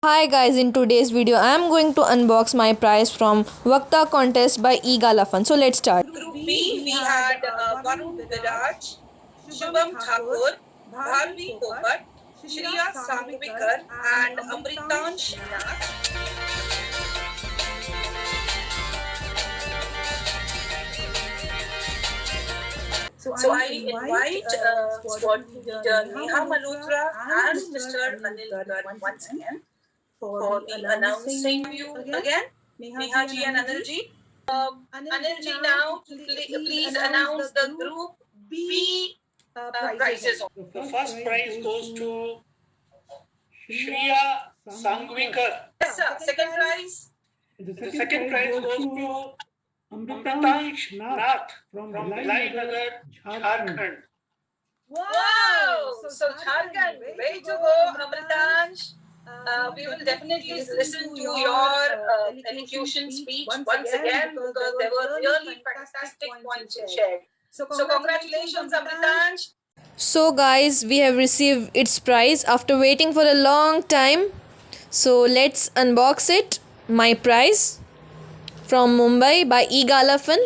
Hi guys, in today's video I am going to unbox my prize from Vakta contest by eGalafan. So let's start. Group B, we had Varun Viraj, Shubham Thakur, Bharvi Popat, Shriya Sangvikar, and Amritansh Nath. So I invite squad leader Neha Malhotra and Mr. Anil Garg once again for the announcing you again. Neha ji and Anil ji. Anil ji, now please announce the Group B prizes. The first prize goes to Shriya Sangvikar. Yes, sir. Second prize. The second prize goes to Amritansh Nath from Bhilai Nagar, Jharkhand. Wow! So Jharkhand, way to go, Amritansh. We will definitely listen to your elocution speech once again because there were really fantastic points shared. So congratulations, Amritansh. So guys, we have received its prize after waiting for a long time. So let's unbox it. My prize from Mumbai by eGalafan.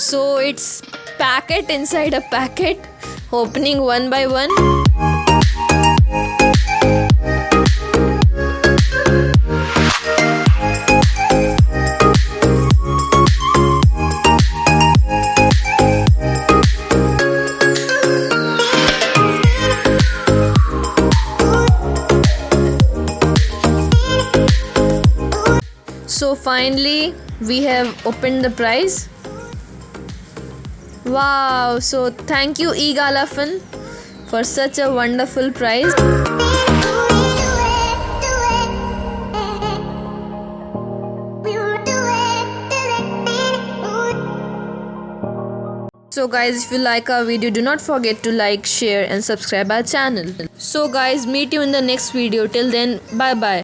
So it's packet inside a packet, opening one by one. So finally we have opened the prize. Wow, so thank you eGalafan for such a wonderful prize. So guys, if you like our video, do not forget to like, share and subscribe our channel. So guys, meet you in the next video. Till then, bye bye.